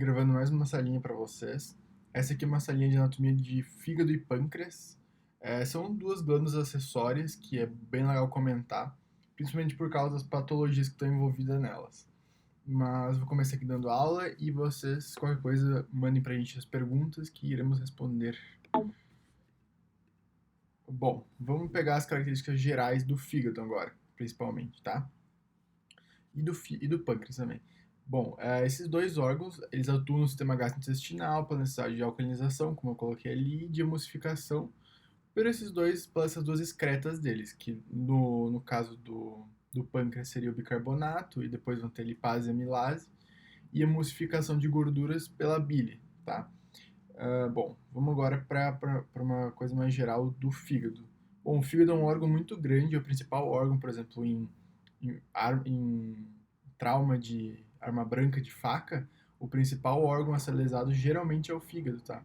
Gravando mais uma salinha para vocês. Essa aqui é uma salinha de anatomia de fígado e pâncreas. São duas glândulas acessórias que é bem legal comentar, principalmente por causa das patologias que estão envolvidas nelas. Mas vou começar aqui dando aula e vocês, qualquer coisa, mandem pra gente as perguntas que iremos responder. Bom, vamos pegar as características gerais do fígado agora, principalmente, tá? E do pâncreas também. Bom, esses dois órgãos, eles atuam no sistema gastrointestinal pela necessidade de alcalinização, como eu coloquei ali, e de emulsificação por essas duas excretas deles, que no caso do pâncreas seria o bicarbonato, e depois vão ter lipase e amilase, e emulsificação de gorduras pela bile, tá? Bom, vamos agora para uma coisa mais geral do fígado. Bom, o fígado é um órgão muito grande, é o principal órgão, por exemplo, em trauma de arma branca de faca, o principal órgão a ser lesado geralmente é o fígado, tá?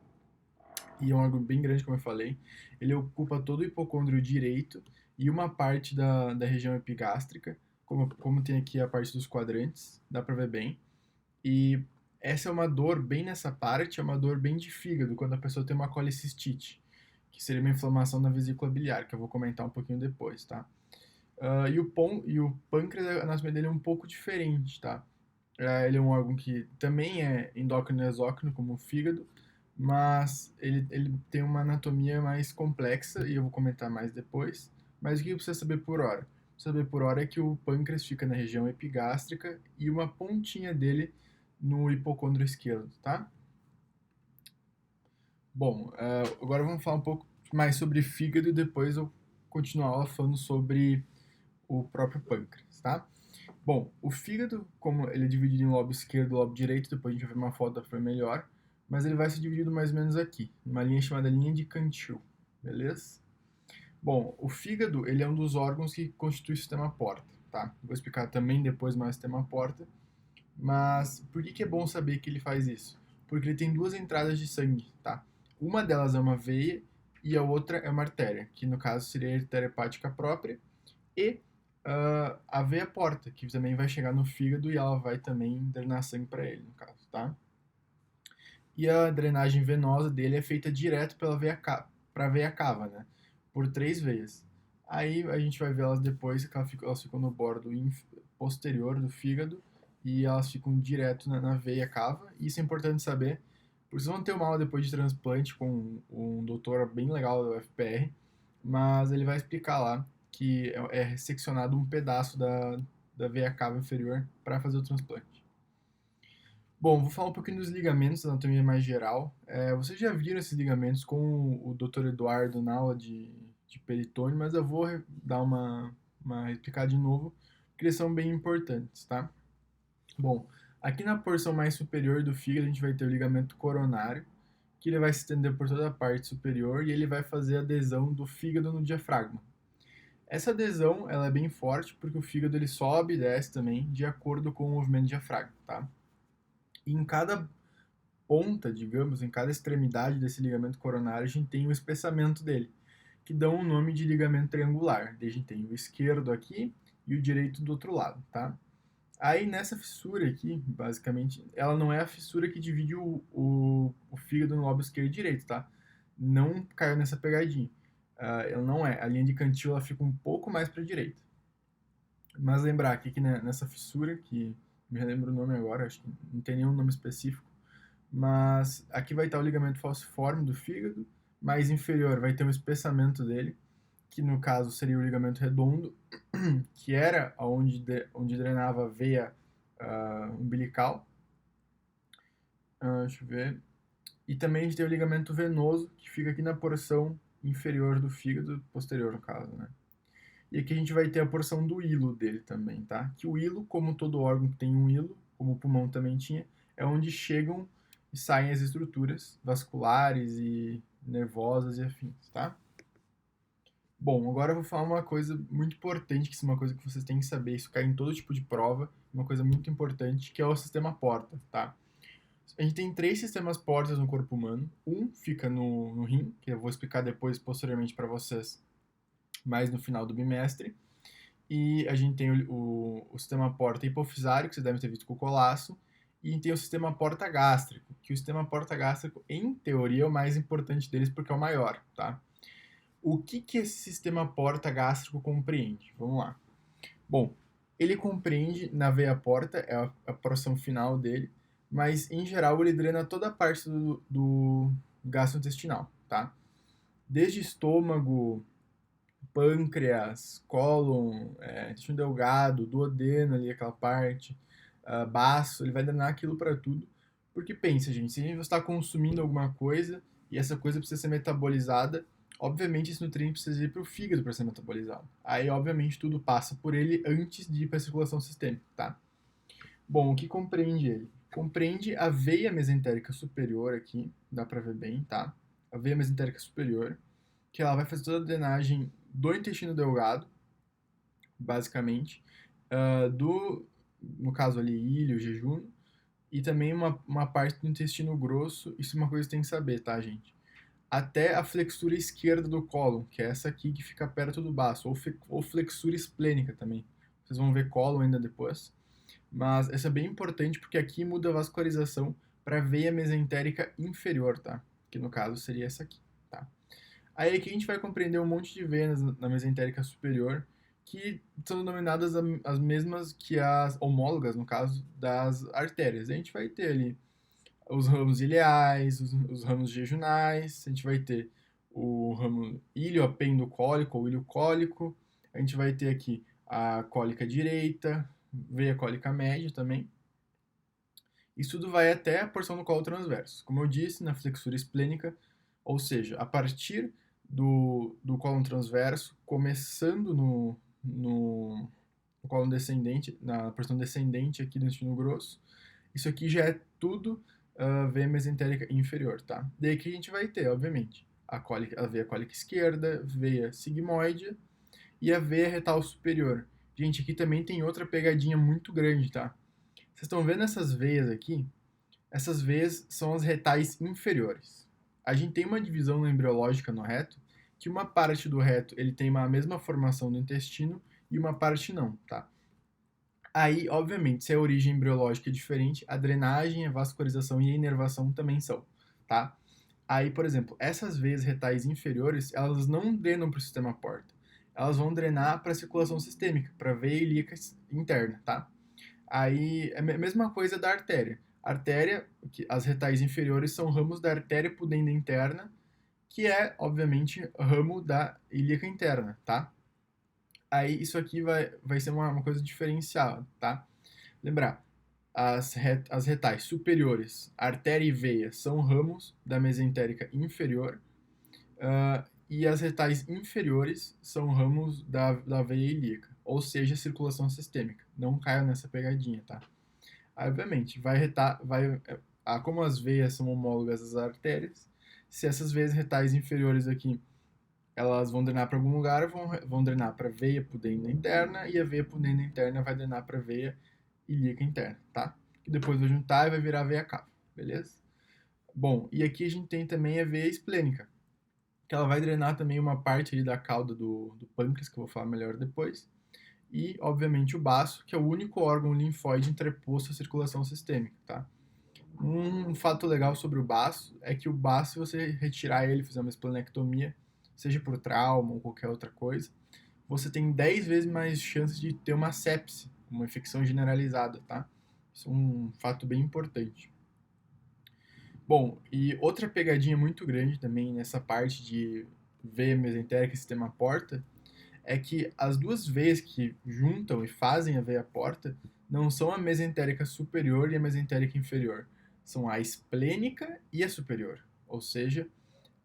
E é um órgão bem grande, como eu falei. Ele ocupa todo o hipocôndrio direito e uma parte da região epigástrica, como tem aqui a parte dos quadrantes, dá pra ver bem. E essa é uma dor, bem nessa parte, é uma dor bem de fígado, quando a pessoa tem uma colicistite, que seria uma inflamação na vesícula biliar, que eu vou comentar um pouquinho depois, tá? E o pâncreas, a anatomia dele é um pouco diferente, tá? Ele é um órgão que também é endócrino e exócrino, como o fígado, mas ele tem uma anatomia mais complexa, e eu vou comentar mais depois. Mas o que precisa saber por hora? Saber por hora é que o pâncreas fica na região epigástrica e uma pontinha dele no hipocôndrio esquerdo, tá? Bom, agora vamos falar um pouco mais sobre fígado e depois eu continuo a aula falando sobre o próprio pâncreas, tá? Bom, o fígado, como ele é dividido em lobo esquerdo e lobo direito, depois a gente vai ver uma foto foi melhor, mas ele vai ser dividido mais ou menos aqui, numa linha chamada linha de Cantil, beleza? Bom, o fígado, ele é um dos órgãos que constitui o sistema porta, tá? Vou explicar também depois mais o sistema porta, mas por que é bom saber que ele faz isso? Porque ele tem duas entradas de sangue, tá? Uma delas é uma veia e a outra é uma artéria, que no caso seria a artéria hepática própria, e a veia porta, que também vai chegar no fígado e ela vai também drenar sangue para ele, no caso, tá? E a drenagem venosa dele é feita direto para a veia cava, né? Por três veias. Aí a gente vai ver elas depois, que elas ficam no bordo posterior do fígado e elas ficam direto na veia cava. E isso é importante saber, porque vocês vão ter uma aula depois de transplante com um doutor bem legal do FPR, mas ele vai explicar lá que é resseccionado um pedaço da veia cava inferior para fazer o transplante. Bom, vou falar um pouquinho dos ligamentos, da anatomia mais geral. Vocês já viram esses ligamentos com o Dr. Eduardo na aula de peritônio, mas eu vou dar uma explicar de novo, porque eles são bem importantes, tá? Bom, aqui na porção mais superior do fígado a gente vai ter o ligamento coronário, que ele vai se estender por toda a parte superior e ele vai fazer a adesão do fígado no diafragma. Essa adesão ela é bem forte porque o fígado ele sobe e desce também de acordo com o movimento do diafragma, tá? E em cada ponta, digamos, em cada extremidade desse ligamento coronário, a gente tem o espessamento dele, que dão o nome de ligamento triangular. Daí a gente tem o esquerdo aqui e o direito do outro lado, tá? Aí nessa fissura aqui, basicamente, ela não é a fissura que divide o fígado no lobo esquerdo e direito, tá? Não caiu nessa pegadinha. Ela não é. A linha de Cantil ela fica um pouco mais para a direita. Mas lembrar que aqui nessa fissura, que me lembro o nome agora, acho que não tem nenhum nome específico, mas aqui vai estar o ligamento falciforme do fígado, mais inferior vai ter um espessamento dele, que no caso seria o ligamento redondo, que era onde drenava a veia umbilical. Deixa eu ver. E também a gente tem o ligamento venoso, que fica aqui na porção inferior do fígado, posterior no caso, né? E aqui a gente vai ter a porção do hilo dele também, tá? Que o hilo, como todo órgão que tem um hilo, como o pulmão também tinha, é onde chegam e saem as estruturas vasculares e nervosas e afins, tá? Bom, agora eu vou falar uma coisa muito importante, que isso é uma coisa que vocês têm que saber, isso cai em todo tipo de prova, uma coisa muito importante, que é o sistema porta, tá? A gente tem três sistemas portas no corpo humano. Um fica no rim, que eu vou explicar depois, posteriormente, para vocês, mais no final do bimestre. E a gente tem o sistema porta hipofisário, que vocês devem ter visto com o colasso, e tem o sistema porta-gástrico, que o sistema porta-gástrico, em teoria, é o mais importante deles porque é o maior, tá? O que que esse sistema porta-gástrico compreende? Vamos lá. Bom, ele compreende na veia porta, é a porção final dele, mas em geral ele drena toda a parte do gastrointestinal, tá? Desde estômago, pâncreas, cólon, intestino delgado, duodeno ali, aquela parte, baço, ele vai drenar aquilo para tudo. Porque pensa, gente, se a gente está consumindo alguma coisa e essa coisa precisa ser metabolizada, obviamente esse nutriente precisa ir para o fígado para ser metabolizado. Aí, obviamente, tudo passa por ele antes de ir para a circulação sistêmica, tá? Bom, o que compreende ele? Compreende a veia mesentérica superior aqui, dá para ver bem, tá? A veia mesentérica superior, que ela vai fazer toda a drenagem do intestino delgado, basicamente, no caso ali, ilho, jejum, e também uma parte do intestino grosso. Isso é uma coisa que você tem que saber, tá, gente? Até a flexura esquerda do cólon, que é essa aqui que fica perto do baço, ou flexura esplênica também. Vocês vão ver cólon ainda depois. Mas essa é bem importante porque aqui muda a vascularização para a veia mesentérica inferior, tá? Que no caso seria essa aqui, tá? Aí aqui a gente vai compreender um monte de veias na mesentérica superior que são denominadas as mesmas que as homólogas, no caso, das artérias. A gente vai ter ali os ramos ileais, os ramos jejunais, a gente vai ter o ramo ilioapendocólico ou ilho cólico, a gente vai ter aqui a cólica direita, veia cólica média também. Isso tudo vai até a porção do colo transverso. Como eu disse, na flexura esplênica, ou seja, a partir do colo transverso, começando no colo descendente, na porção descendente aqui do intestino grosso, isso aqui já é tudo veia mesentérica inferior, tá? Daí que a gente vai ter, obviamente, a veia cólica esquerda, veia sigmoide e a veia retal superior. Gente, aqui também tem outra pegadinha muito grande, tá? Vocês estão vendo essas veias aqui? Essas veias são as retais inferiores. A gente tem uma divisão embriológica no reto, que uma parte do reto ele tem a mesma formação do intestino e uma parte não, tá? Aí, obviamente, se a origem embriológica é diferente, a drenagem, a vascularização e a inervação também são, tá? Aí, por exemplo, essas veias retais inferiores, elas não drenam para o sistema porta. Elas vão drenar para a circulação sistêmica, para a veia ilíaca interna, tá? Aí, é a mesma coisa da artéria. A artéria, as retais inferiores são ramos da artéria pudenda interna, que é, obviamente, ramo da ilíaca interna, tá? Aí isso aqui vai ser uma coisa diferenciada, tá? Lembrar, as retais superiores, artéria e veia, são ramos da mesentérica inferior, e as retais inferiores são ramos da veia ilíaca, ou seja, circulação sistêmica. Não caiam nessa pegadinha, tá? Aí, obviamente, como as veias são homólogas às artérias, se essas veias retais inferiores aqui elas vão drenar para algum lugar, vão drenar para a veia pudenda interna e a veia pudenda interna vai drenar para a veia ilíaca interna, tá? E depois vai juntar e vai virar a veia cava, beleza? Bom, e aqui a gente tem também a veia esplênica, que ela vai drenar também uma parte ali da cauda do pâncreas, que eu vou falar melhor depois, e, obviamente, o baço, que é o único órgão linfóide interposto à circulação sistêmica, tá? Um fato legal sobre o baço é que o baço, se você retirar ele e fizer uma esplenectomia, seja por trauma ou qualquer outra coisa, você tem 10 vezes mais chances de ter uma sepse, uma infecção generalizada, tá? Isso é um fato bem importante. Bom, e outra pegadinha muito grande também nessa parte de veia mesentérica e sistema porta é que as duas veias que juntam e fazem a veia porta não são a mesentérica superior e a mesentérica inferior, são a esplênica e a superior, ou seja,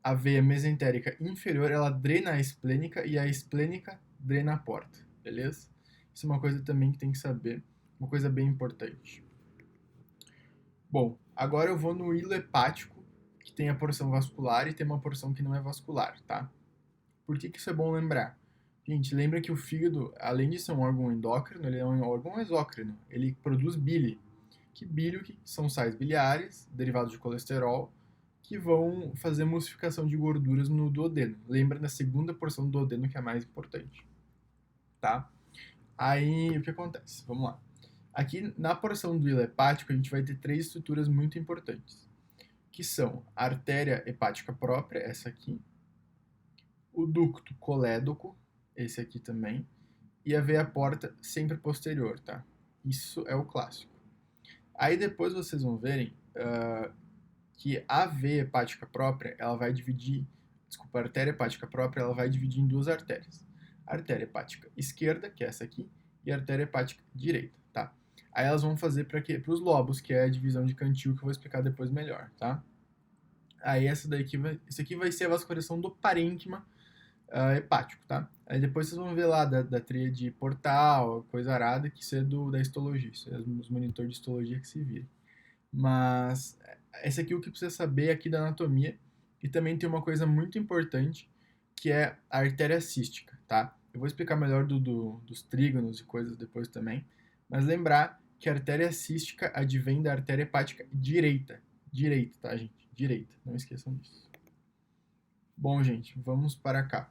a veia mesentérica inferior, ela drena a esplênica e a esplênica drena a porta, beleza? Isso é uma coisa também que tem que saber, uma coisa bem importante. Bom, agora eu vou no hilo hepático, que tem a porção vascular e tem uma porção que não é vascular, tá? Por que isso é bom lembrar? Gente, lembra que o fígado, além de ser um órgão endócrino, ele é um órgão exócrino. Ele produz bile. Que bile são sais biliares, derivados de colesterol, que vão fazer emulsificação de gorduras no duodeno. Lembra da segunda porção do duodeno que é a mais importante, tá? Aí, o que acontece? Vamos lá. Aqui, na porção do hilo hepático, a gente vai ter três estruturas muito importantes, que são a artéria hepática própria, essa aqui, o ducto colédoco, esse aqui também, e a veia porta sempre posterior, tá? Isso é o clássico. Aí depois vocês vão verem que a veia hepática própria, ela vai dividir, desculpa, a artéria hepática própria, ela vai dividir em duas artérias. A artéria hepática esquerda, que é essa aqui, e a artéria hepática direita, tá? Aí elas vão fazer para quê? Para os lobos, que é a divisão de cantil, que eu vou explicar depois melhor, tá? Aí esse aqui vai ser a vascularização do parênquima hepático, tá? Aí depois vocês vão ver lá da tríade portal, coisa arada, que isso é da histologia, isso é os monitores de histologia que se viram. Mas esse aqui é o que precisa saber aqui da anatomia. E também tem uma coisa muito importante, que é a artéria cística, tá? Eu vou explicar melhor dos trígonos e coisas depois também. Mas lembrar que a artéria cística advém da artéria hepática direita. Direita, tá, gente? Direita. Não esqueçam disso. Bom, gente, vamos para cá.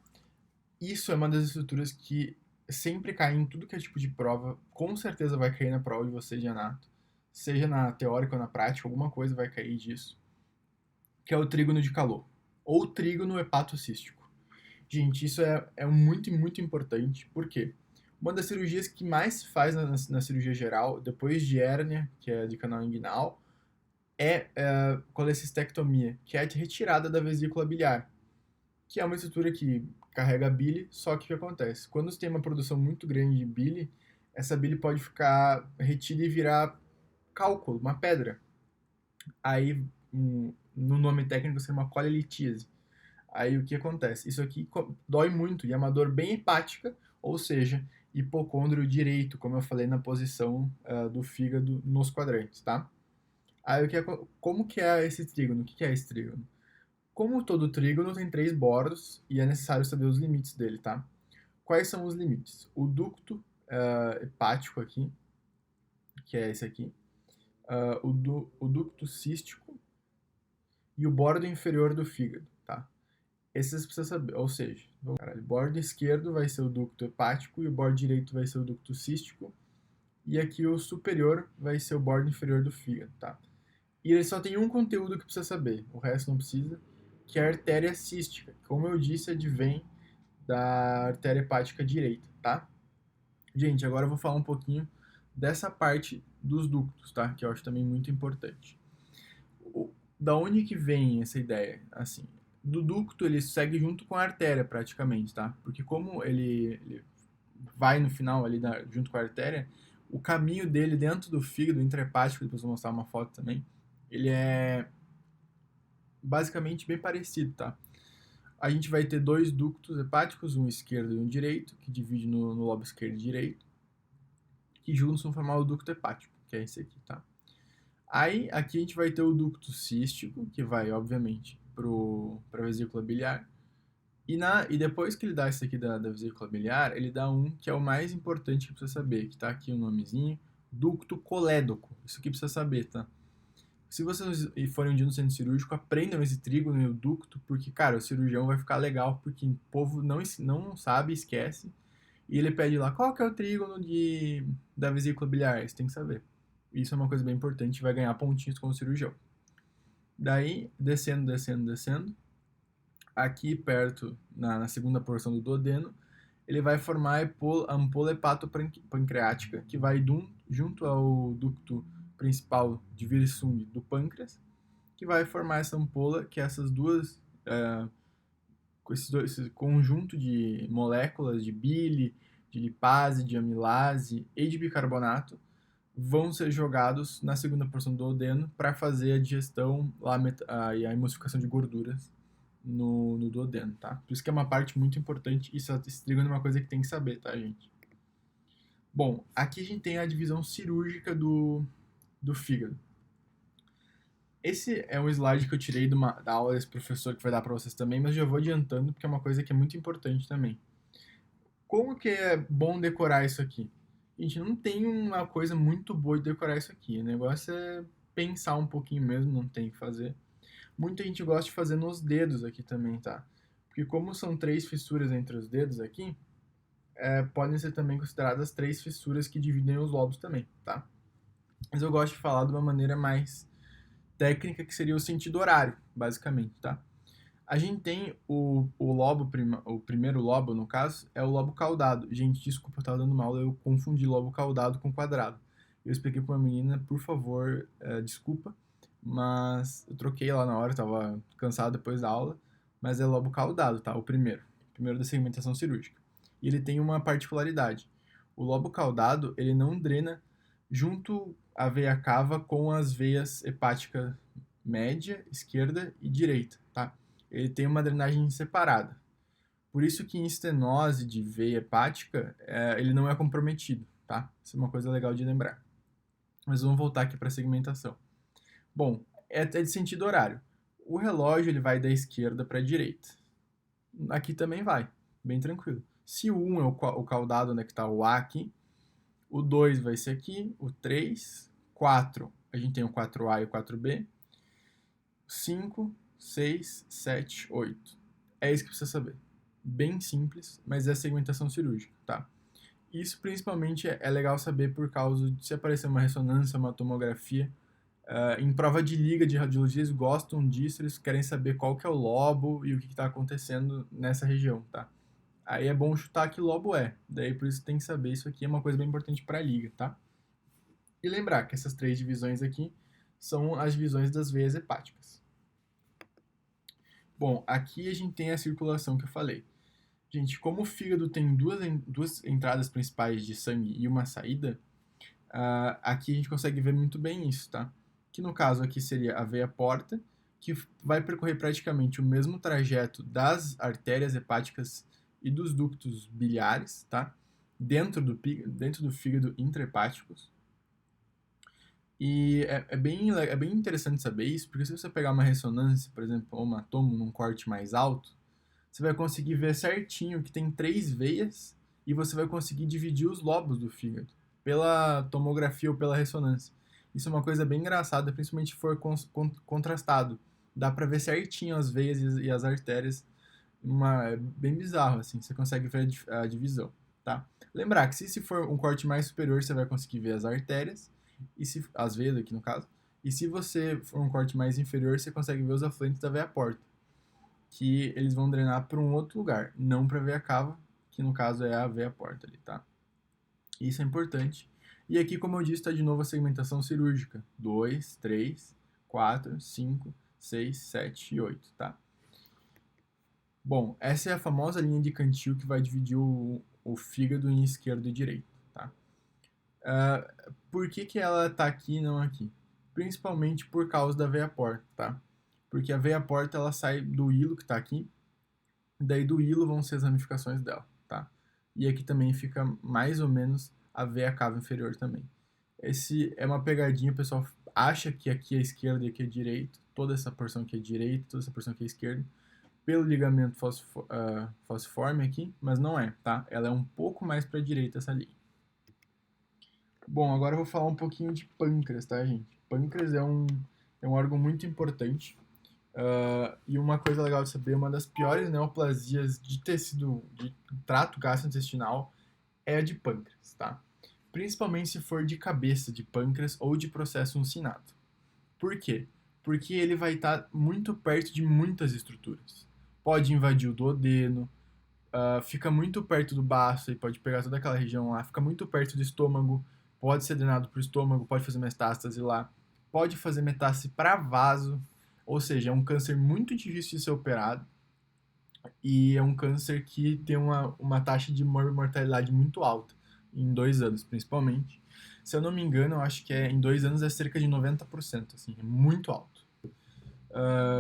Isso é uma das estruturas que sempre cai em tudo que é tipo de prova. Com certeza vai cair na prova de vocês de anato. Seja na teórica ou na prática, alguma coisa vai cair disso. Que é o trígono de Calot. Ou trígono hepatocístico. Gente, isso é muito, muito importante. Por quê? Uma das cirurgias que mais se faz na cirurgia geral, depois de hérnia, que é de canal inguinal, é colecistectomia, que é a retirada da vesícula biliar, que é uma estrutura que carrega bile, só que o que acontece? Quando você tem uma produção muito grande de bile, essa bile pode ficar retida e virar cálculo, uma pedra. Aí, no nome técnico, seria uma colelitíase. Aí o que acontece? Isso aqui dói muito e é uma dor bem hepática, ou seja, hipocôndrio direito, como eu falei na posição do fígado nos quadrantes, tá? Aí como que é esse trígono? O que é esse trígono? Como todo trígono tem três bordos e é necessário saber os limites dele, tá? Quais são os limites? O ducto hepático aqui, que é esse aqui, o ducto cístico e o bordo inferior do fígado, tá? Esses você precisa saber, ou seja, o bordo esquerdo vai ser o ducto hepático e o bordo direito vai ser o ducto cístico e aqui o superior vai ser o bordo inferior do fígado, tá? E ele só tem um conteúdo que precisa saber, o resto não precisa, que é a artéria cística. Como eu disse, advém da artéria hepática direita, tá? Gente, agora eu vou falar um pouquinho dessa parte dos ductos, tá? Que eu acho também muito importante. Da onde que vem essa ideia? Assim, do ducto ele segue junto com a artéria praticamente, tá? Porque como ele vai no final ali junto com a artéria, o caminho dele dentro do fígado intrahepático, depois eu vou mostrar uma foto também, ele é basicamente bem parecido, tá? A gente vai ter dois ductos hepáticos, um esquerdo e um direito, que divide no lobo esquerdo e direito, que juntos vão formar o ducto hepático, que é esse aqui, tá? Aí, aqui a gente vai ter o ducto cístico, que vai, obviamente, para a vesícula biliar. E depois que ele dá esse aqui da vesícula biliar, ele dá um que é o mais importante que precisa saber, que tá aqui o nomezinho, ducto colédoco. Isso aqui precisa saber, tá? Se vocês forem um dia no centro cirúrgico, aprendam esse trígono e o ducto, porque, cara, o cirurgião vai ficar legal, porque o povo não sabe, esquece. E ele pede lá, qual que é o trígono da vesícula biliar? Você tem que saber. Isso é uma coisa bem importante, vai ganhar pontinhos com o cirurgião. Daí, descendo, descendo, descendo, aqui perto, na segunda porção do duodeno, ele vai formar a ampola hepatopancreática, que vai junto ao ducto principal de Wirsung do pâncreas, que vai formar essa ampola, que é essas duas, esse conjunto de moléculas de bile, de lipase, de amilase e de bicarbonato, vão ser jogados na segunda porção do duodeno para fazer a digestão e a emulsificação de gorduras no duodeno, tá? Por isso que é uma parte muito importante, e esse trígono é uma coisa que tem que saber, tá, gente? Bom, aqui a gente tem a divisão cirúrgica do fígado. Esse é um slide que eu tirei da aula desse professor que vai dar para vocês também, mas já vou adiantando porque é uma coisa que é muito importante também. Como que é bom decorar isso aqui? Gente, não tem uma coisa muito boa de decorar isso aqui. O negócio é pensar um pouquinho mesmo, não tem o que fazer. Muita gente gosta de fazer nos dedos aqui também, tá? Porque como são três fissuras entre os dedos aqui, podem ser também consideradas 3 fissuras que dividem os lobos também, tá? Mas eu gosto de falar de uma maneira mais técnica, que seria o sentido horário, basicamente, tá? A gente tem o primeiro lobo, no caso, é o lobo caudado. Gente, desculpa, eu tava dando mal, eu confundi lobo caudado com quadrado. Eu expliquei pra uma menina, por favor, desculpa, mas eu troquei lá na hora, eu tava cansado depois da aula, mas é lobo caudado, tá? O primeiro da segmentação cirúrgica. E ele tem uma particularidade. O lobo caudado, ele não drena junto a veia cava com as veias hepática média, esquerda e direita, tá? Ele tem uma drenagem separada. Por isso que em estenose de veia hepática, ele não é comprometido, tá? Isso é uma coisa legal de lembrar. Mas vamos voltar aqui para a segmentação. Bom, é de sentido horário. O relógio ele vai da esquerda para a direita. Aqui também vai, bem tranquilo. Se o 1 é o caudado, onde é que está o A aqui, o 2 vai ser aqui, o 3, 4, a gente tem o 4A e o 4B, 5, 6, 7, 8. É isso que precisa saber. Bem simples, mas é segmentação cirúrgica, tá? Isso principalmente é legal saber por causa de se aparecer uma ressonância, uma tomografia. Em prova de liga de radiologia, eles gostam disso, eles querem saber qual que é o lobo e o que está acontecendo nessa região, tá? Aí é bom chutar que lobo é. Daí por isso tem que saber, isso aqui é uma coisa bem importante para a liga, tá? E lembrar que essas 3 divisões aqui são as divisões das veias hepáticas. Bom, aqui a gente tem a circulação que eu falei. Gente, como o fígado tem duas entradas principais de sangue e uma saída, aqui a gente consegue ver muito bem isso, tá? Que no caso aqui seria a veia porta, que vai percorrer praticamente o mesmo trajeto das artérias hepáticas e dos ductos biliares, tá? Dentro do fígado intrahepáticos. E é bem interessante saber isso, porque se você pegar uma ressonância, por exemplo, ou uma tomo num corte mais alto, você vai conseguir ver certinho que tem 3 veias e você vai conseguir dividir os lobos do fígado pela tomografia ou pela ressonância. Isso é uma coisa bem engraçada, principalmente se for contrastado. Dá pra ver certinho as veias e as artérias. É bem bizarro, assim, você consegue ver a divisão, tá? Lembrar que se for um corte mais superior, você vai conseguir ver as artérias, e as veias aqui no caso, e se você for um corte mais inferior, você consegue ver os afluentes da veia porta, que eles vão drenar para um outro lugar, não para a veia cava, que no caso é a veia porta ali, tá? Isso é importante. E aqui, como eu disse, está de novo a segmentação cirúrgica. 2, 3, 4, 5, 6, 7 e 8, tá? Bom, essa é a famosa linha de Cantil que vai dividir o fígado em esquerdo e direito, tá? Por que ela está aqui e não aqui? Principalmente por causa da veia porta, tá? Porque a veia porta ela sai do hilo que está aqui, daí do hilo vão ser as ramificações dela, tá? E aqui também fica mais ou menos a veia cava inferior também. Esse é uma pegadinha, o pessoal acha que aqui é esquerda e aqui é direito, toda essa porção aqui é direita, toda essa porção aqui é esquerda, pelo ligamento falciforme aqui, mas não é, tá? Ela é um pouco mais para a direita essa linha. Bom, agora eu vou falar um pouquinho de pâncreas, tá, gente? Pâncreas é um órgão muito importante. E uma coisa legal de saber, uma das piores neoplasias de tecido, de trato gastrointestinal é a de pâncreas, tá? Principalmente se for de cabeça de pâncreas ou de processo uncinado. Por quê? Porque ele vai estar muito perto de muitas estruturas. Pode invadir o duodeno, fica muito perto do baço e pode pegar toda aquela região lá, fica muito perto do estômago, pode ser drenado para o estômago, pode fazer metástase lá, pode fazer metástase para vaso, ou seja, é um câncer muito difícil de ser operado e é um câncer que tem uma taxa de mortalidade muito alta, em 2 anos principalmente. Se eu não me engano, eu acho que em 2 anos é cerca de 90%, assim, é muito alto.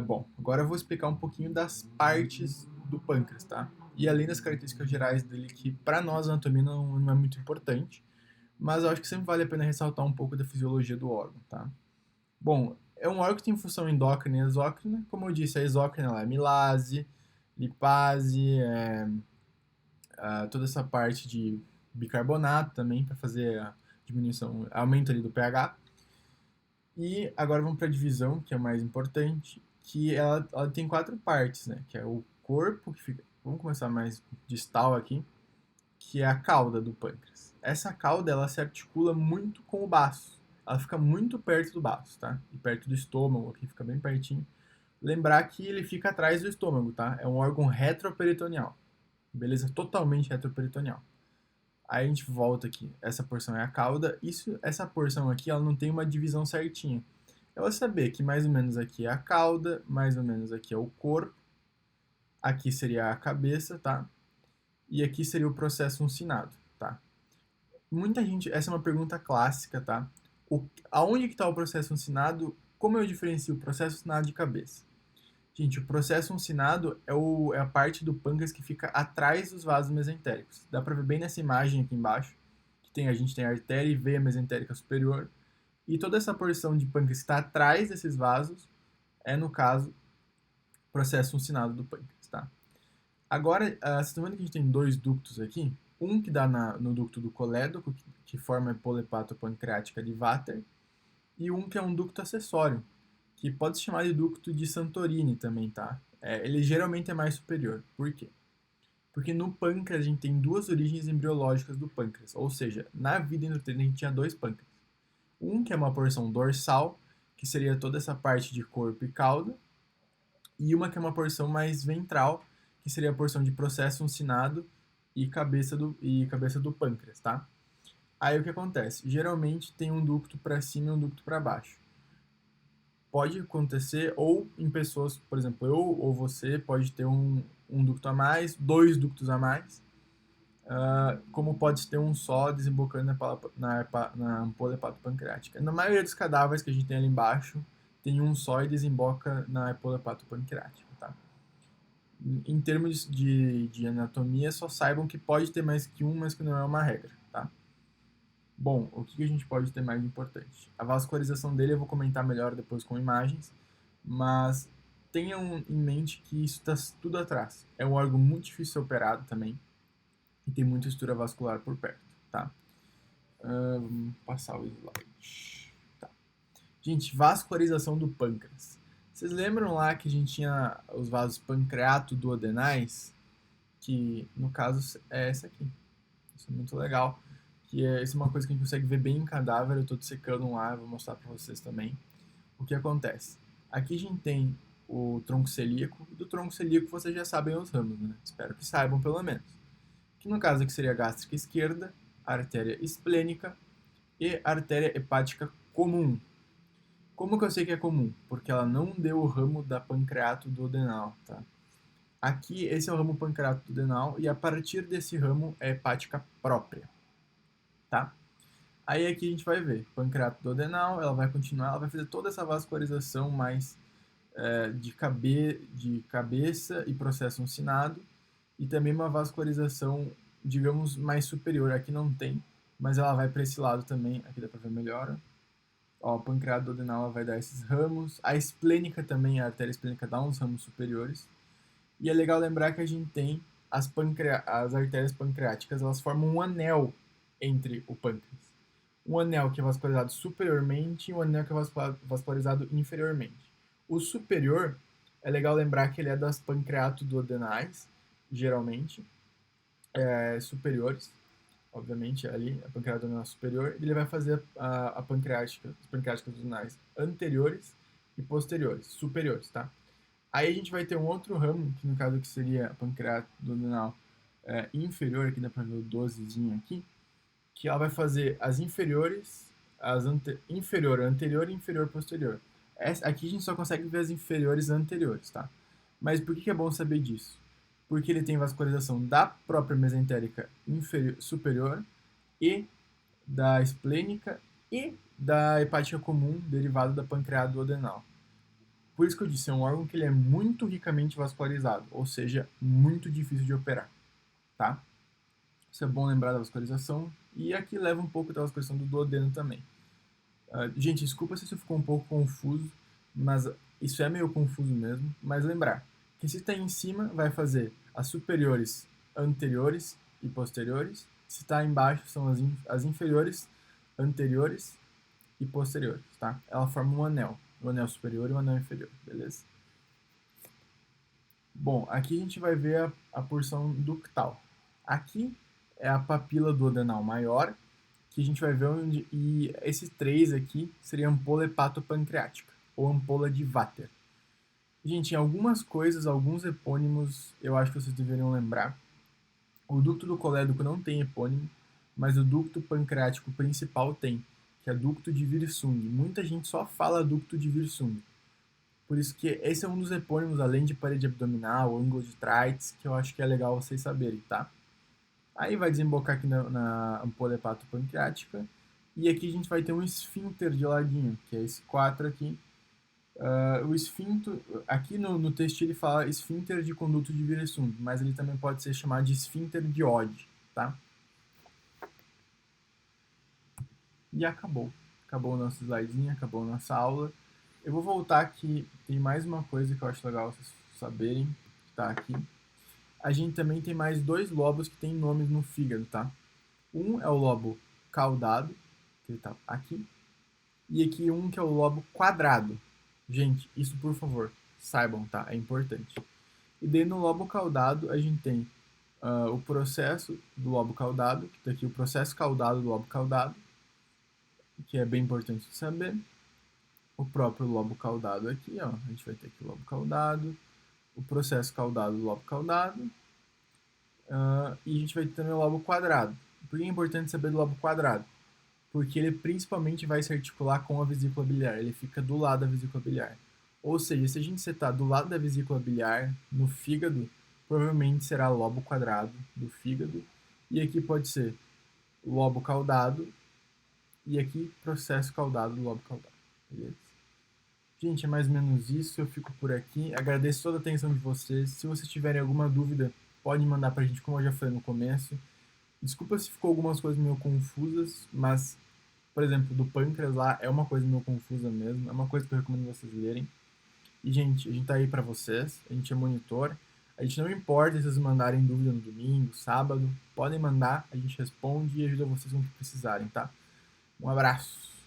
Bom, agora eu vou explicar um pouquinho das partes do pâncreas, tá? E além das características gerais dele, que para nós a anatomia não é muito importante, mas eu acho que sempre vale a pena ressaltar um pouco da fisiologia do órgão, tá? Bom, é um órgão que tem função endócrina e exócrina. Como eu disse, a exócrina ela é milase, lipase, toda essa parte de bicarbonato também para fazer a diminuição, aumento ali do pH. E agora vamos para a divisão, que é o mais importante, que ela tem 4 partes, né? Que é o corpo, que fica... Vamos começar mais distal aqui, que é a cauda do pâncreas. Essa cauda, ela se articula muito com o baço. Ela fica muito perto do baço, tá? E perto do estômago, aqui fica bem pertinho. Lembrar que ele fica atrás do estômago, tá? É um órgão retroperitoneal. Beleza? Totalmente retroperitoneal. Aí a gente volta aqui. Essa porção é a cauda. Essa porção aqui, ela não tem uma divisão certinha. Eu vou saber que mais ou menos aqui é a cauda, mais ou menos aqui é o corpo, aqui seria a cabeça, tá? E aqui seria o processo uncinado, tá? Muita gente, essa é uma pergunta clássica, tá? Aonde que está o processo uncinado? Como eu diferencio o processo uncinado de cabeça? Gente, o processo uncinado é a parte do pâncreas que fica atrás dos vasos mesentéricos. Dá pra ver bem nessa imagem aqui embaixo, que a gente tem a artéria e veia mesentérica superior. E toda essa porção de pâncreas que está atrás desses vasos é, no caso, processo uncinado do pâncreas, tá? Agora, vocês estão vendo que a gente tem dois ductos aqui? Um que dá no ducto do colédoco, que forma a epilepato pancreática de Vater, e um que é um ducto acessório, que pode se chamar de ducto de Santorini também, tá? Ele geralmente é mais superior. Por quê? Porque no pâncreas a gente tem duas origens embriológicas do pâncreas, ou seja, na vida intrauterina a gente tinha dois pâncreas. Um que é uma porção dorsal, que seria toda essa parte de corpo e cauda, e uma que é uma porção mais ventral, que seria a porção de processo uncinado e cabeça do pâncreas, tá? Aí o que acontece? Geralmente tem um ducto para cima e um ducto para baixo. Pode acontecer, ou em pessoas, por exemplo, eu ou você, pode ter um ducto a mais, dois ductos a mais, como pode ter um só desembocando na ampola hepatopancreática. Na maioria dos cadáveres que a gente tem ali embaixo, tem um só e desemboca na ampola hepatopancreática, tá? Em termos de anatomia, só saibam que pode ter mais que um, mas que não é uma regra, tá? Bom, o que a gente pode ter mais importante? A vascularização dele eu vou comentar melhor depois com imagens, mas tenham em mente que isso está tudo atrás. É um órgão muito difícil de ser operado também e tem muita estrutura vascular por perto, tá? Vamos passar o slide. Tá. Gente, vascularização do pâncreas. Vocês lembram lá que a gente tinha os vasos pancreato-duodenais? Que, no caso, é essa aqui. Isso é muito legal. Isso é uma coisa que a gente consegue ver bem em cadáver. Eu estou dissecando um lá, vou mostrar para vocês também. O que acontece? Aqui a gente tem o tronco celíaco. Do tronco celíaco vocês já sabem os ramos, né? Espero que saibam pelo menos. Que no caso aqui seria a gástrica esquerda, a artéria esplênica e a artéria hepática comum. Como que eu sei que é comum? Porque ela não deu o ramo da pancreato duodenal, tá? Aqui, esse é o ramo pancreato duodenal e a partir desse ramo é hepática própria, tá? Aí aqui a gente vai ver, pancreato duodenal, ela vai continuar, ela vai fazer toda essa vascularização mais de cabeça e processo uncinado e também uma vascularização, digamos, mais superior. Aqui não tem, mas ela vai para esse lado também, aqui dá para ver melhor. Ó, a pancreato duodenal ela vai dar esses ramos, a esplênica também, a artéria esplênica dá uns ramos superiores. E é legal lembrar que a gente tem as artérias pancreáticas, elas formam um anel entre o pâncreas. Um anel que é vascularizado superiormente e um anel que é vascularizado inferiormente. O superior, é legal lembrar que ele é das pancreato-duodenais, geralmente, superiores, obviamente, ali, a pancreato duodenal superior, e ele vai fazer as pancreáticas duodenais anteriores e posteriores, superiores, tá? Aí a gente vai ter um outro ramo, que no caso aqui seria a pancreato duodenal inferior, aqui dá pra ver o 12zinho aqui, que ela vai fazer as inferiores, inferior anterior e inferior posterior. Aqui a gente só consegue ver as inferiores anteriores, tá? Mas por que é bom saber disso? Porque ele tem vascularização da própria mesentérica superior e da esplênica e da hepática comum derivada da pancreato duodenal. Por isso que eu disse, é um órgão que ele é muito ricamente vascularizado, ou seja, muito difícil de operar, tá? Isso é bom lembrar da vascularização. E aqui leva um pouco da vascularização do duodeno também. Gente, desculpa se isso ficou um pouco confuso, mas isso é meio confuso mesmo. Mas lembrar que se está em cima, vai fazer as superiores anteriores e posteriores. Se está embaixo, são as inferiores anteriores e posteriores, tá? Ela forma um anel superior e um anel inferior, beleza? Bom, aqui a gente vai ver a porção ductal. Aqui é a papila do adenal maior, que a gente vai ver onde... E esses três aqui seria a ampola hepatopancreática, ou ampola de Vater. Gente, em algumas coisas, alguns epônimos, eu acho que vocês deveriam lembrar. O ducto do colédoco não tem epônimo, mas o ducto pancreático principal tem, que é ducto de Wirsung. Muita gente só fala ducto de Wirsung. Por isso que esse é um dos epônimos, além de parede abdominal, ângulo de Treitz, que eu acho que é legal vocês saberem, tá? Aí vai desembocar aqui na ampola hepatopancreática. E aqui a gente vai ter um esfíncter de ladinho, que é esse 4 aqui. O esfíncter, aqui no texto ele fala esfíncter de conduto de Wirsung, mas ele também pode ser chamado de esfíncter de Oddi, tá? E acabou. Acabou o nosso slidezinho, acabou a nossa aula. Eu vou voltar aqui, tem mais uma coisa que eu acho legal vocês saberem, que tá aqui. A gente também tem mais dois lobos que tem nomes no fígado, tá? Um é o lobo caudado, que ele tá aqui, e aqui um que é o lobo quadrado. Gente, isso por favor, saibam, tá? É importante. E daí no lobo caudado a gente tem o processo do lobo caudado, que tá aqui o processo caudado do lobo caudado, que é bem importante de saber. O próprio lobo caudado aqui, ó, a gente vai ter aqui o lobo caudado, o processo caudado do lobo caudado, e a gente vai ter também o lobo quadrado. Por que é importante saber do lobo quadrado? Porque ele principalmente vai se articular com a vesícula biliar, ele fica do lado da vesícula biliar. Ou seja, se a gente setar do lado da vesícula biliar, no fígado, provavelmente será lobo quadrado do fígado, e aqui pode ser lobo caudado, e aqui processo caudado do lobo caudado. Beleza? Gente, é mais ou menos isso. Eu fico por aqui. Agradeço toda a atenção de vocês. Se vocês tiverem alguma dúvida, pode mandar pra gente, como eu já falei no começo. Desculpa se ficou algumas coisas meio confusas, mas, por exemplo, do pâncreas lá é uma coisa meio confusa mesmo. É uma coisa que eu recomendo vocês lerem. E, gente, a gente tá aí pra vocês. A gente é monitor. A gente não importa se vocês mandarem dúvida no domingo, sábado. Podem mandar, a gente responde e ajuda vocês com o que precisarem, tá? Um abraço.